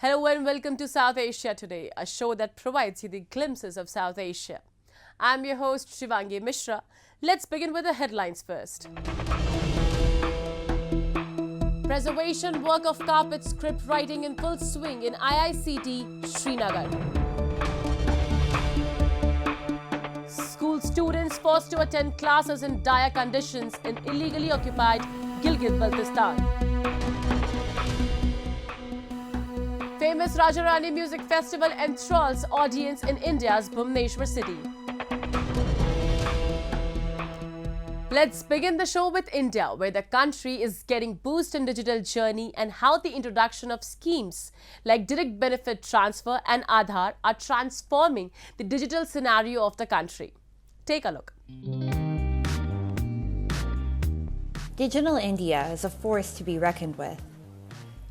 Hello and welcome to South Asia Today, a show that provides you the glimpses of South Asia. I'm your host Shivangi Mishra. Let's begin with the headlines first. Preservation work of carpet script writing in full swing in IICT, Srinagar. School students forced to attend classes in dire conditions in illegally occupied Gilgit-Baltistan. Famous Raja Rani Music Festival enthralls audience in India's Bhubaneswar city. Let's begin the show with India, where the country is getting boost in digital journey and how the introduction of schemes like direct benefit transfer and Aadhaar are transforming the digital scenario of the country. Take a look. Digital India is a force to be reckoned with.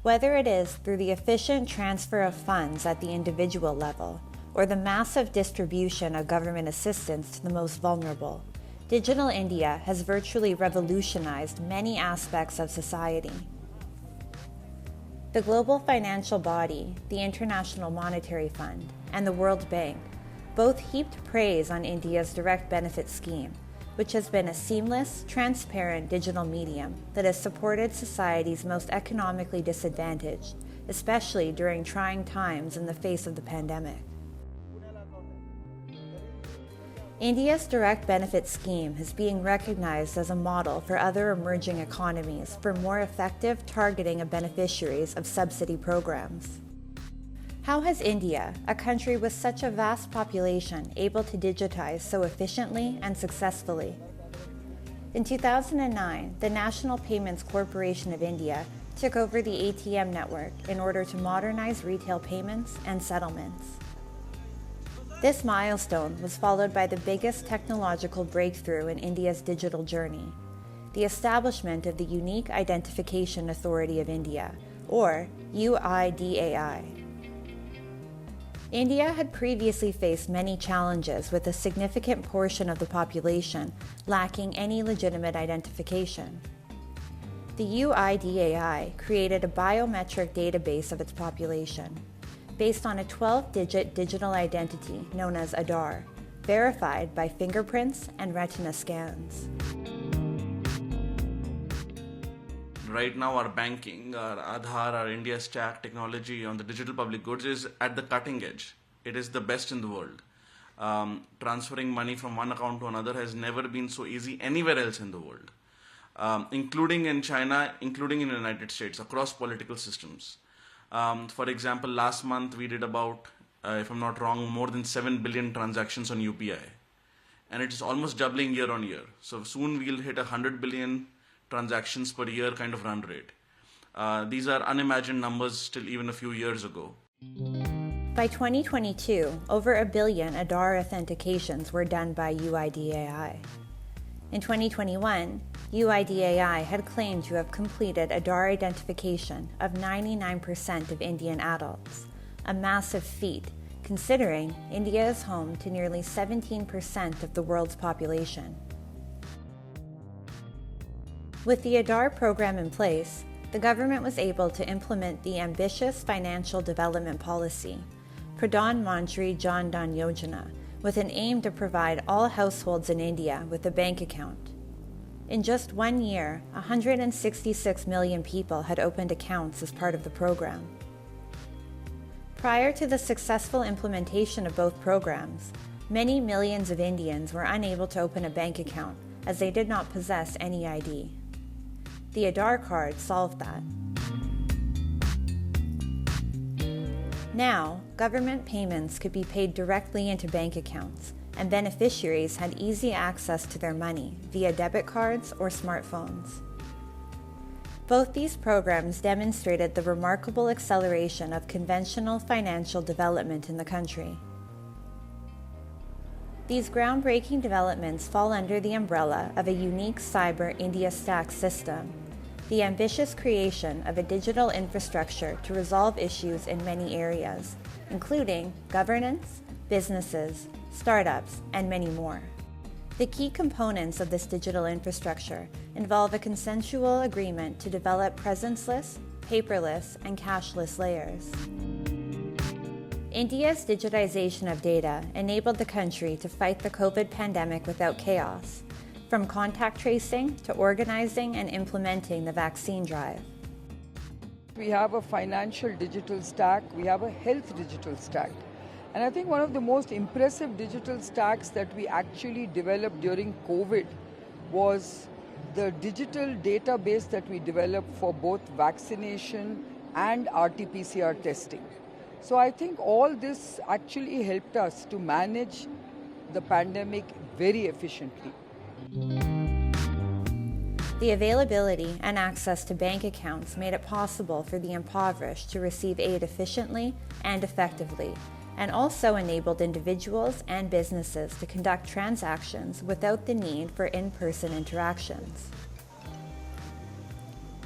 Whether it is through the efficient transfer of funds at the individual level or the massive distribution of government assistance to the most vulnerable, Digital India has virtually revolutionized many aspects of society. The global financial body, the International Monetary Fund, and the World Bank both heaped praise on India's direct benefit scheme, which has been a seamless, transparent digital medium that has supported society's most economically disadvantaged, especially during trying times in the face of the pandemic. India's direct benefit scheme is being recognized as a model for other emerging economies for more effective targeting of beneficiaries of subsidy programs. How has India, a country with such a vast population, able to digitize so efficiently and successfully? In 2009, the National Payments Corporation of India took over the ATM network in order to modernize retail payments and settlements. This milestone was followed by the biggest technological breakthrough in India's digital journey, the establishment of the Unique Identification Authority of India, or UIDAI. India had previously faced many challenges with a significant portion of the population lacking any legitimate identification. The UIDAI created a biometric database of its population, based on a 12-digit digital identity known as Aadhaar, verified by fingerprints and retina scans. Right now, our banking, our Aadhaar, our India Stack technology on the digital public goods is at the cutting edge. It is the best in the world. Transferring money from one account to another has never been so easy anywhere else in the world, including in China, including in the United States, across political systems. For example, last month we did about, if I'm not wrong, more than 7 billion transactions on UPI. And it is almost doubling year on year. So soon we'll hit 100 billion transactions per year kind of run rate. These are unimagined numbers still even a few years ago. By 2022, over 1 billion Aadhaar authentications were done by UIDAI. In 2021, UIDAI had claimed to have completed Aadhaar identification of 99% of Indian adults, a massive feat considering India is home to nearly 17% of the world's population. With the Aadhaar program in place, the government was able to implement the ambitious financial development policy, Pradhan Mantri Jan Dhan Yojana, with an aim to provide all households in India with a bank account. In just 1 year, 166 million people had opened accounts as part of the program. Prior to the successful implementation of both programs, many millions of Indians were unable to open a bank account as they did not possess any ID. The Aadhaar card solved that. Now, government payments could be paid directly into bank accounts, and beneficiaries had easy access to their money via debit cards or smartphones. Both these programs demonstrated the remarkable acceleration of conventional financial development in the country. These groundbreaking developments fall under the umbrella of a unique cyber India Stack system, the ambitious creation of a digital infrastructure to resolve issues in many areas, including governance, businesses, startups, and many more. The key components of this digital infrastructure involve a consensual agreement to develop presenceless, paperless, and cashless layers. India's digitization of data enabled the country to fight the COVID pandemic without chaos, from contact tracing to organizing and implementing the vaccine drive. We have a financial digital stack, we have a health digital stack. And I think one of the most impressive digital stacks that we actually developed during COVID was the digital database that we developed for both vaccination and RT-PCR testing. So I think all this actually helped us to manage the pandemic very efficiently. The availability and access to bank accounts made it possible for the impoverished to receive aid efficiently and effectively, and also enabled individuals and businesses to conduct transactions without the need for in-person interactions.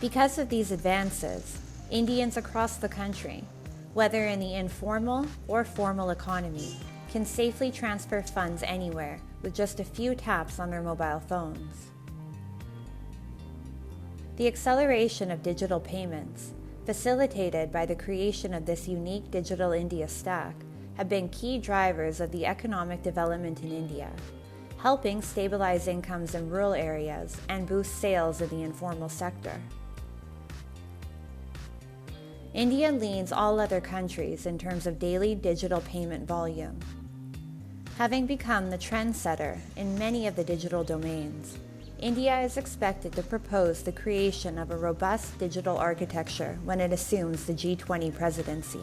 Because of these advances, Indians across the country, whether in the informal or formal economy, can safely transfer funds anywhere with just a few taps on their mobile phones. The acceleration of digital payments, facilitated by the creation of this unique Digital India stack, have been key drivers of the economic development in India, helping stabilize incomes in rural areas and boost sales in the informal sector. India leads all other countries in terms of daily digital payment volume. Having become the trendsetter in many of the digital domains, India is expected to propose the creation of a robust digital architecture when it assumes the G20 presidency.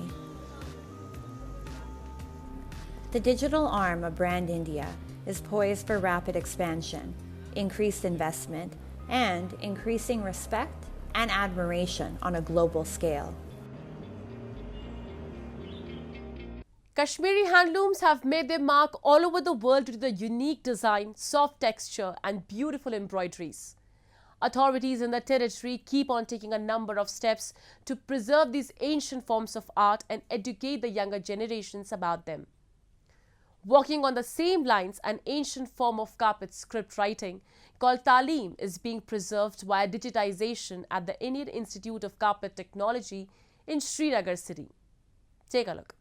The digital arm of Brand India is poised for rapid expansion, increased investment, and increasing respect and admiration on a global scale. Kashmiri handlooms have made their mark all over the world due to the unique design, soft texture and beautiful embroideries. Authorities in the territory keep on taking a number of steps to preserve these ancient forms of art and educate the younger generations about them. Walking on the same lines, an ancient form of carpet script writing called Talim is being preserved via digitization at the Indian Institute of Carpet Technology in Srinagar city. Take a look.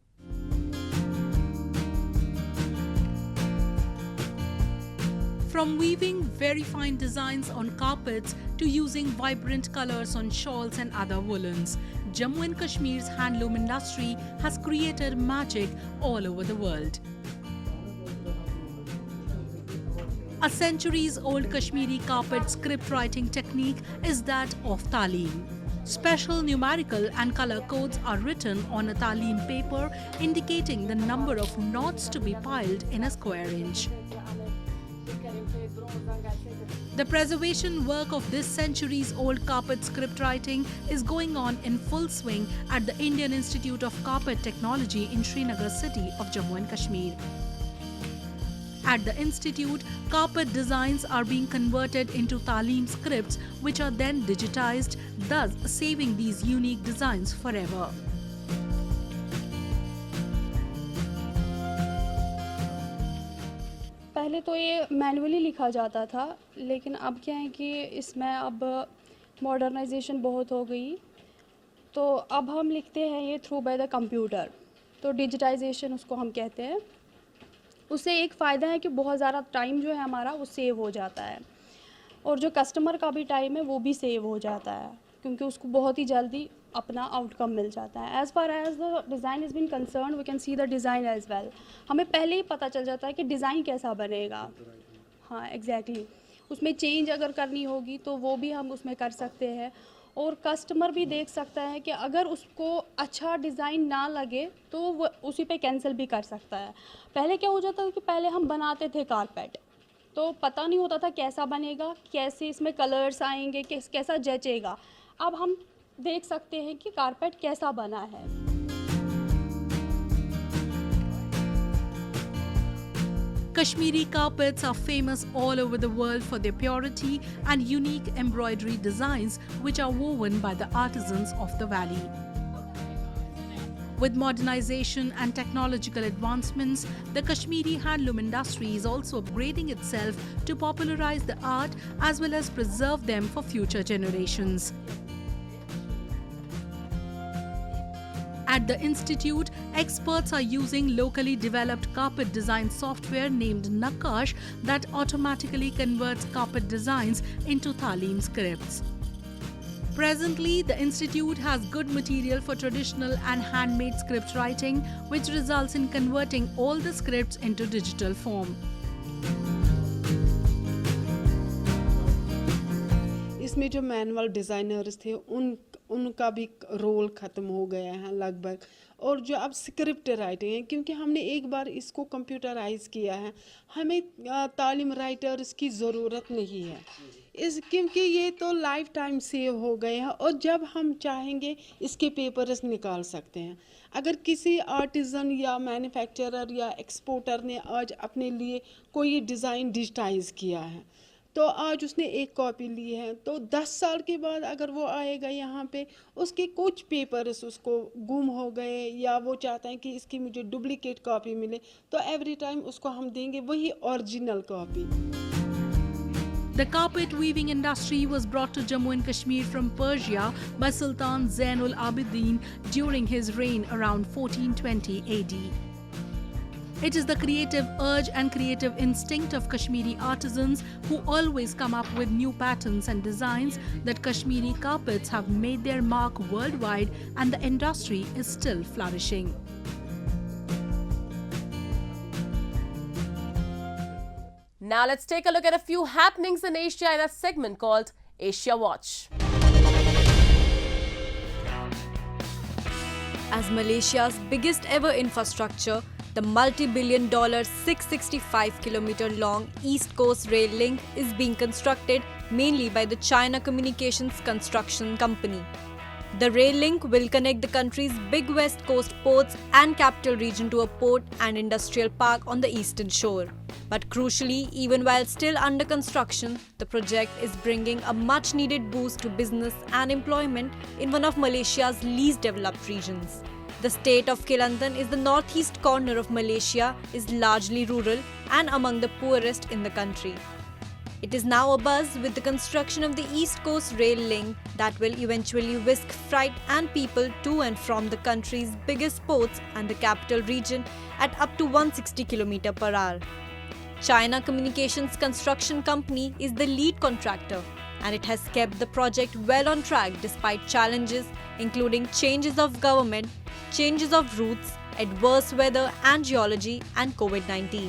From weaving very fine designs on carpets to using vibrant colors on shawls and other woolens, Jammu and Kashmir's handloom industry has created magic all over the world. A centuries-old Kashmiri carpet script writing technique is that of Talim. Special numerical and color codes are written on a Talim paper indicating the number of knots to be piled in a square inch. The preservation work of this centuries-old carpet script writing is going on in full swing at the Indian Institute of Carpet Technology in Srinagar city of Jammu and Kashmir. At the institute, carpet designs are being converted into Talim scripts which are then digitized, thus saving these unique designs forever. पहले तो ये manually लिखा जाता था, लेकिन अब क्या है कि इसमें अब मॉडर्नाइजेशन बहुत हो गई, तो अब हम लिखते हैं ये थ्रू बाय द कंप्यूटर, तो डिजिटाइजेशन उसको हम कहते हैं। उससे एक फ़ायदा है कि बहुत ज़्यादा टाइम जो है हमारा वो सेव हो जाता है, और जो कस्टमर का भी टाइम है वो भी सेव हो जाता है, क्योंकि उसको बहुत ही जल्दी अपना आउटकम मिल जाता है। As far as the design is been concern, we can see the design as well. हमें पहले ही पता चल जाता है कि डिज़ाइन कैसा बनेगा। हाँ, एग्जैक्टली। उसमें चेंज अगर करनी होगी तो वो भी हम उसमें कर सकते हैं, और कस्टमर भी देख सकता है कि अगर उसको अच्छा डिज़ाइन ना लगे तो वो उसी पे कैंसिल भी कर सकता है। पहले क्या हो जाता था कि पहले हम बनाते थे कारपेट, तो पता नहीं होता था कैसा बनेगा, कैसे इसमें कलर्स आएंगे, कैसा जचेगा। अब हम देख सकते हैं कि कारपेट कैसा बना है। Kashmiri carpets are famous all over the world for their purity and unique embroidery designs which are woven by the artisans of the valley. With modernization and technological advancements, the Kashmiri handloom industry is also upgrading itself to popularize the art as well as preserve them for future generations. At the institute, experts are using locally developed carpet design software named Nakash that automatically converts carpet designs into Talim scripts. Presently, the institute has good material for traditional and handmade script writing, which results in converting all the scripts into digital form. इसमें जो manual designers थे उनका भी role ख़त्म हो गया है लगभग, और जो अब स्क्रिप्ट राइटिंग है, क्योंकि हमने एक बार इसको कंप्यूटराइज किया है, हमें तालीम राइटर्स की ज़रूरत नहीं है क्योंकि ये तो लाइफ टाइम सेव हो गए हैं, और जब हम चाहेंगे इसके पेपर्स निकाल सकते हैं। अगर किसी आर्टिज़न या मैन्युफैक्चरर या एक्सपोर्टर ने आज अपने लिए कोई डिज़ाइन डिजिटाइज किया है, तो आज उसने एक कॉपी ली है, तो 10 साल के बाद अगर वो आएगा यहाँ पे, उसके कुछ पेपर्स उसको गुम हो गए या वो चाहता है कि इसकी मुझे डुप्लीकेट कॉपी मिले, तो एवरी टाइम उसको हम देंगे वही original copy. The carpet weaving industry was brought to Jammu and Kashmir from Persia by Sultan Zainul Abidin during his reign around 1420 AD. It is the creative urge and creative instinct of Kashmiri artisans who always come up with new patterns and designs that Kashmiri carpets have made their mark worldwide, and the industry is still flourishing. Now let's take a look at a few happenings in Asia in a segment called Asia Watch. As Malaysia's biggest ever infrastructure, the multi-billion-dollar 665-kilometer-long East Coast Rail Link is being constructed mainly by the China Communications Construction Company. The rail link will connect the country's big west coast ports and capital region to a port and industrial park on the eastern shore. But crucially, even while still under construction, the project is bringing a much-needed boost to business and employment in one of Malaysia's least developed regions. The state of Kelantan is the northeast corner of Malaysia, is largely rural and among the poorest in the country. It is now abuzz with the construction of the East Coast Rail Link that will eventually whisk freight and people to and from the country's biggest ports and the capital region at up to 160 km per hour. China Communications Construction Company is the lead contractor, and it has kept the project well on track despite challenges including changes of government, changes of routes, adverse weather and geology, and COVID-19.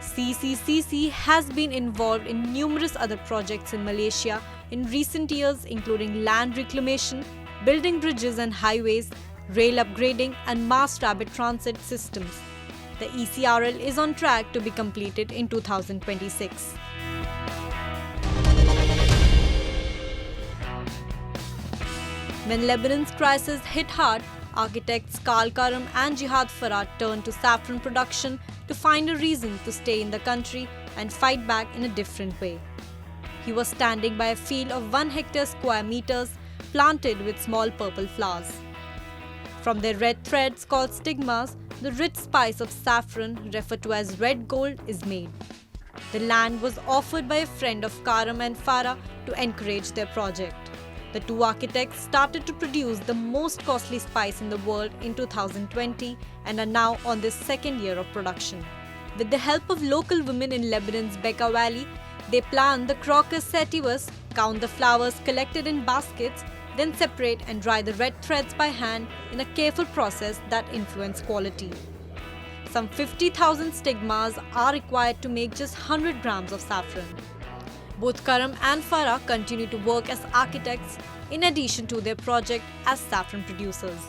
CCCC has been involved in numerous other projects in Malaysia in recent years, including land reclamation, building bridges and highways, rail upgrading, and mass rapid transit systems. The ECRL is on track to be completed in 2026. When Lebanon's crisis hit hard, architects Karl Karam and Jihad Farah turned to saffron production to find a reason to stay in the country and fight back in a different way. He was standing by a field of 1 hectare square meters planted with small purple flowers. From their red threads called stigmas, the rich spice of saffron, referred to as red gold, is made. The land was offered by a friend of Karam and Farah to encourage their project. The two architects started to produce the most costly spice in the world in 2020 and are now on their second year of production. With the help of local women in Lebanon's Bekaa Valley, they plant the crocus sativus, count the flowers collected in baskets, then separate and dry the red threads by hand in a careful process that influences quality. Some 50,000 stigmas are required to make just 100 grams of saffron. Both Karam and Farah continue to work as architects in addition to their project as saffron producers.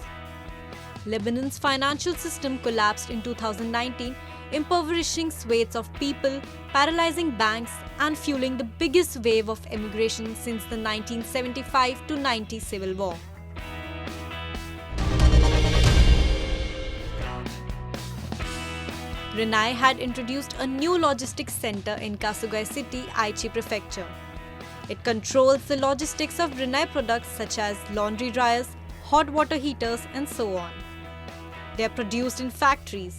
Lebanon's financial system collapsed in 2019, impoverishing swathes of people, paralyzing banks, and fueling the biggest wave of emigration since the 1975-90 civil war. Renai had introduced a new logistics center in Kasugai City, Aichi Prefecture. It controls the logistics of Renai products such as laundry dryers, hot water heaters, and so on. They are produced in factories.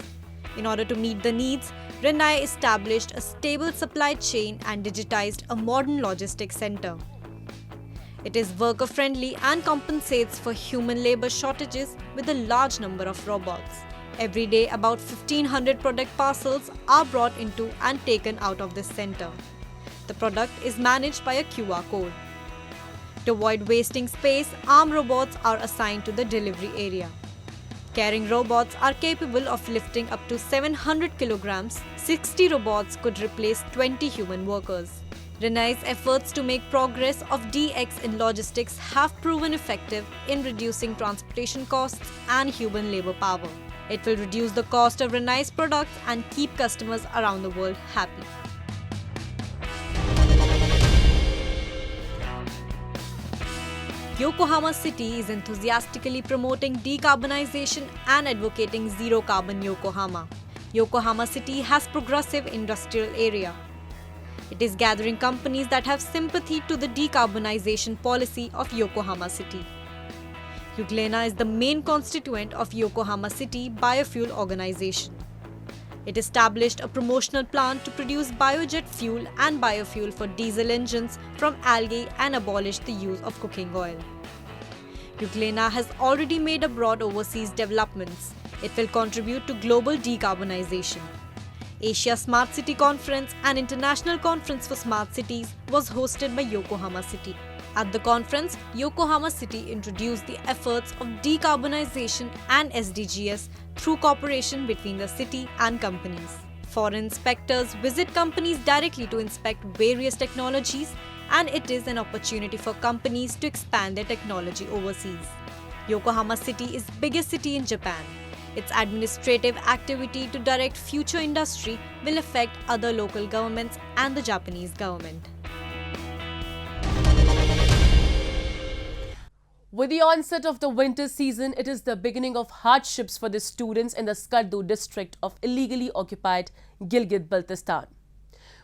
In order to meet the needs, Renai established a stable supply chain and digitized a modern logistics center. It is worker-friendly and compensates for human labor shortages with a large number of robots. Every day, about 1,500 product parcels are brought into and taken out of this center. The product is managed by a QR code. To avoid wasting space, arm robots are assigned to the delivery area. Carrying robots are capable of lifting up to 700 kilograms. 60 robots could replace 20 human workers. Renai's efforts to make progress of DX in logistics have proven effective in reducing transportation costs and human labor power. It will reduce the cost of Renai's products and keep customers around the world happy. Yokohama City is enthusiastically promoting decarbonization and advocating zero carbon Yokohama. Yokohama City has progressive industrial area. It is gathering companies that have sympathy to the decarbonization policy of Yokohama City. Euglena is the main constituent of Yokohama City Biofuel Organization. It established a promotional plan to produce biojet fuel and biofuel for diesel engines from algae and abolished the use of cooking oil. Euglena has already made abroad overseas developments. It will contribute to global decarbonization. Asia Smart City Conference, an international conference for smart cities, was hosted by Yokohama City. At the conference, Yokohama City introduced the efforts of decarbonization and SDGs through cooperation between the city and companies. Foreign inspectors visit companies directly to inspect various technologies, and it is an opportunity for companies to expand their technology overseas. Yokohama City is the biggest city in Japan. Its administrative activity to direct future industry will affect other local governments and the Japanese government. With the onset of the winter season, it is the beginning of hardships for the students in the Skardu district of illegally occupied Gilgit-Baltistan.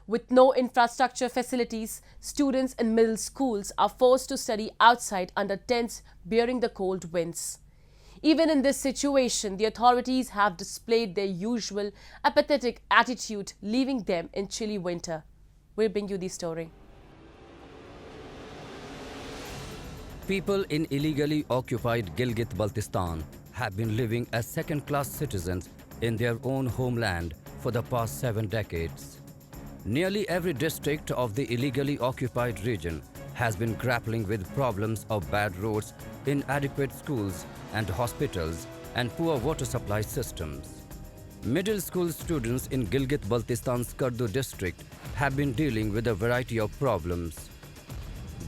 With no infrastructure facilities, students in middle schools are forced to study outside under tents bearing the cold winds. Even in this situation, the authorities have displayed their usual apathetic attitude, leaving them in chilly winter. We'll bring you the story. People in illegally occupied Gilgit-Baltistan have been living as second-class citizens in their own homeland for the past 7 decades. Nearly every district of the illegally occupied region has been grappling with problems of bad roads, inadequate schools and hospitals, and poor water supply systems. Middle school students in Gilgit-Baltistan Skardu district have been dealing with a variety of problems.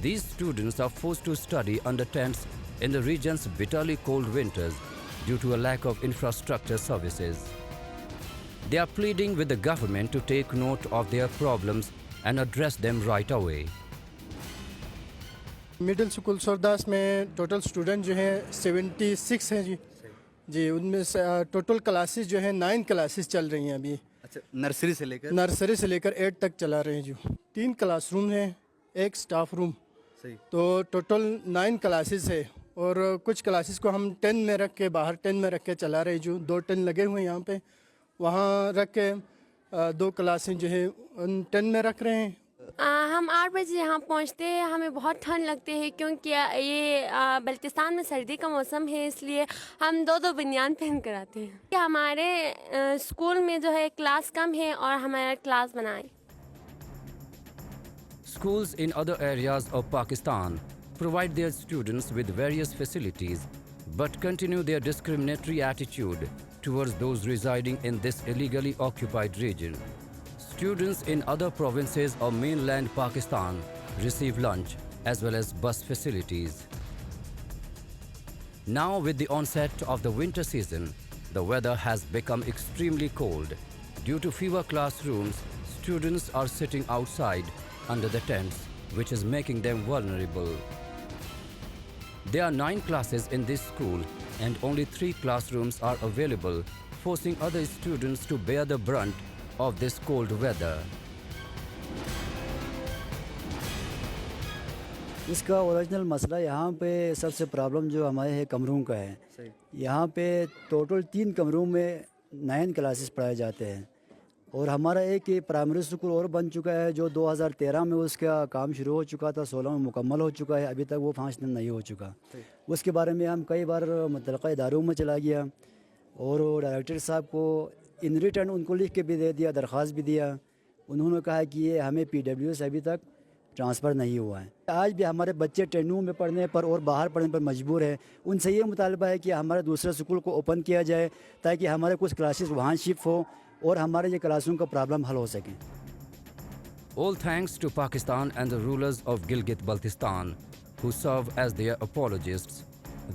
These students are forced to study under tents in the region's bitterly cold winters due to a lack of infrastructure services. They are pleading with the government to take note of their problems and address them right away. Middle school Sardas में total student जो हैं 76 हैं जी उनमें से total classes जो हैं 9 classes चल रही हैं अभी। अच्छा, नर्सरी से लेकर 8 तक चला रहे हैं जो 3 क्लासरूम हैं, 1 स्टाफ रूम, सही। तो टोटल 9 क्लासेस है और कुछ क्लासेस को हम 10 में रख के बाहर 10 में रख के चला रहे हैं जो 2 10 लगे हुए हैं यहाँ पे, वहाँ रख के 2 क्लासें जो है 10 में रख रहे हैं। हम 8 बजे यहाँ पहुँचते हैं, हमें बहुत ठंड लगती है क्योंकि ये बल्तिस्तान में सर्दी का मौसम है, इसलिए हम 2 बनियान पहन कर आते हैं कि हमारे स्कूल में जो है क्लास कम है और हमारा क्लास बनाए। Schools in other areas of Pakistan provide their students with various facilities but continue their discriminatory attitude towards those residing in this illegally occupied region. Students in other provinces of mainland Pakistan receive lunch as well as bus facilities. Now, with the onset of the winter season, the weather has become extremely cold. Due to fewer classrooms, students are sitting outside under the tents, which is making them vulnerable. There are 9 classes in this school and only 3 classrooms are available, forcing other students to bear the brunt of this cold weather. इसका original मसला यहाँ पे सबसे problem जो हमारे है कमरों का है। यहाँ पे टोटल 3 कमरों में 9 क्लासेस पढ़ाए जाते हैं और हमारा एक ये प्राइमरी स्कूल और बन चुका है जो 2013 में उसका काम शुरू हो चुका था, 16 में मुकम्मल हो चुका है, अभी तक वो फंक्शनल नहीं हो चुका। उसके बारे में हम कई बार मुतल्लिक़ा इदारों में चला गया और डायरेक्टर साहब को इन रिटर्न उनको लिख के भी दे दिया, दरख्वास्त भी दिया। उन्होंने कहा कि ये हमें PW से अभी तक ट्रांसफ़र नहीं हुआ है। आज भी हमारे बच्चे ट्रेनों में पढ़ने पर और बाहर पढ़ने पर मजबूर है। उनसे ये मुतालबा है कि हमारे दूसरे स्कूल को ओपन किया जाए ताकि हमारे कुछ क्लासेस वहाँ शिफ्ट हो और हमारे ये क्लासों का प्रॉब्लम हल हो सके। All thanks to Pakistan and the rulers of Gilgit-Baltistan, who serve as their apologists.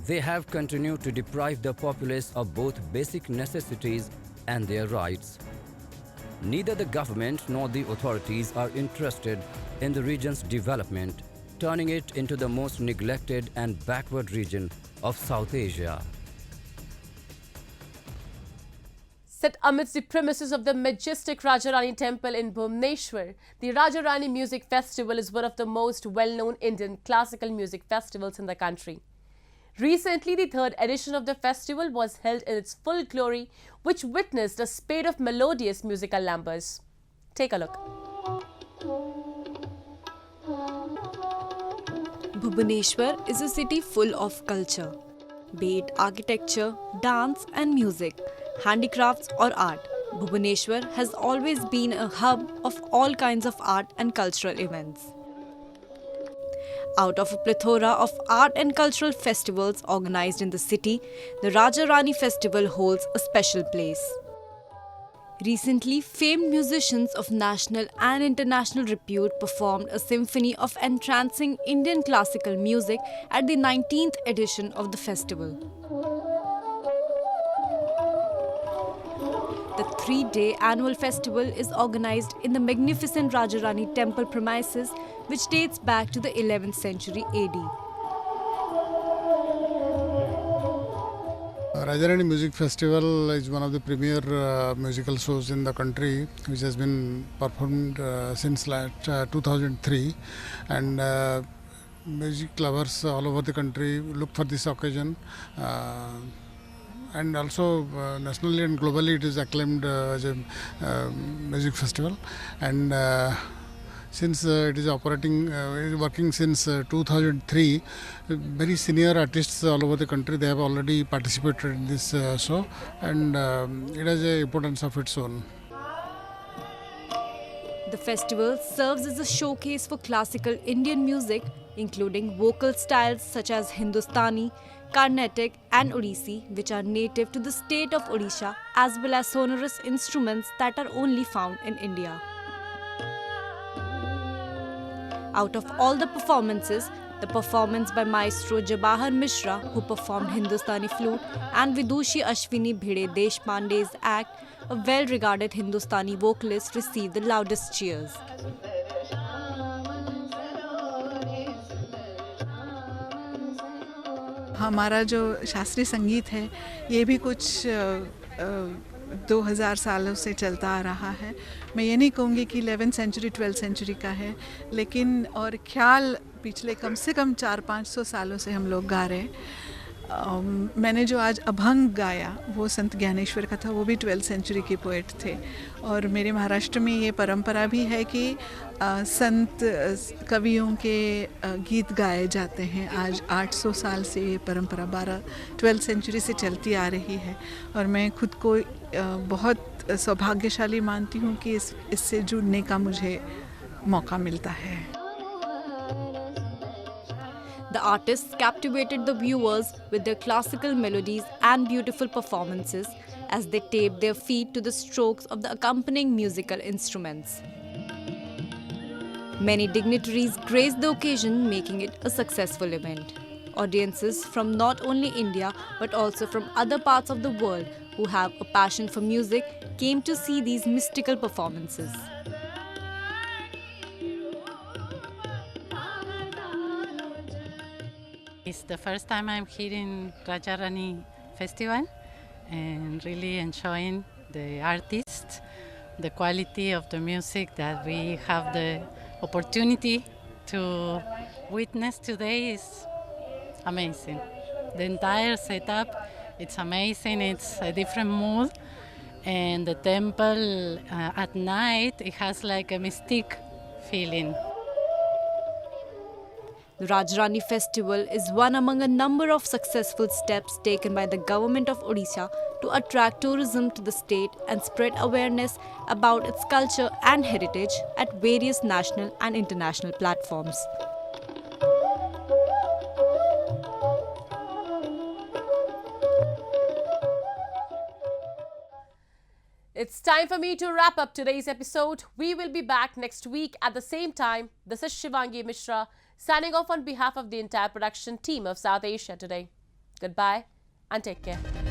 They have continued to deprive the populace of both basic necessities and their rights. Neither the government nor the authorities are interested in the region's development, turning it into the most neglected and backward region of South Asia. Set amidst the premises of the majestic Rajarani Temple in Bhubaneswar, the Rajarani Music Festival is one of the most well-known Indian classical music festivals in the country. Recently, the third edition of the festival was held in its full glory, which witnessed a spate of melodious musical numbers. Take a look. Bhubaneswar is a city full of culture, be it architecture, dance and music, handicrafts or art. Bhubaneswar has always been a hub of all kinds of art and cultural events. Out of a plethora of art and cultural festivals organized in the city, the Rajarani Festival holds a special place. Recently, famed musicians of national and international repute performed a symphony of entrancing Indian classical music at the 19th edition of the festival. The 3-day annual festival is organized in the magnificent Rajarani temple premises, which dates back to the 11th century AD. Rajarani Music Festival is one of the premier musical shows in the country, which has been performed since 2003, and music lovers all over the country look for this occasion. And also nationally and globally it is acclaimed as a music festival, and since it is working since 2003, very senior artists all over the country, they have already participated in this show, and it has an importance of its own. The festival serves as a showcase for classical Indian music, including vocal styles such as Hindustani, Carnatic and Odissi, which are native to the state of Odisha, as well as sonorous instruments that are only found in India. Out of all the performances, the performance by Maestro Jabahar Mishra, who performed Hindustani flute, and Vidushi Ashwini Bhide Deshpande's act, a well-regarded Hindustani vocalist, received the loudest cheers. हमारा जो शास्त्रीय संगीत है ये भी कुछ 2000 सालों से चलता आ रहा है। मैं ये नहीं कहूँगी कि 11th सेंचुरी 12th सेंचुरी का है, लेकिन और ख्याल पिछले कम से कम 400-500 सालों से हम लोग गा रहे हैं। मैंने जो आज अभंग गाया वो संत ज्ञानेश्वर का था, वो भी 12th सेंचुरी के पोएट थे। और मेरे महाराष्ट्र में ये परंपरा भी है कि संत कवियों के गीत गाए जाते हैं। आज 800 साल से ये परंपरा 12th सेंचुरी से चलती आ रही है, और मैं खुद को बहुत सौभाग्यशाली मानती हूँ कि इससे जुड़ने का मुझे मौका मिलता है। The artists captivated the viewers with their classical melodies and beautiful performances as they taped their feet to the strokes of the accompanying musical instruments. Many dignitaries graced the occasion, making it a successful event. Audiences from not only India but also from other parts of the world who have a passion for music came to see these mystical performances. It's the first time I'm here in Rajarani Festival and really enjoying the artists, the quality of the music that we have the opportunity to witness today is amazing. The entire setup, it's amazing, it's a different mood, And the temple at night, it has like a mystic feeling. The Rajarani festival is one among a number of successful steps taken by the government of Odisha to attract tourism to the state and spread awareness about its culture and heritage at various national and international platforms. It's time for me to wrap up today's episode. We will be back next week at the same time. This is Shivangi Mishra, signing off on behalf of the entire production team of South Asia Today. Goodbye and take care.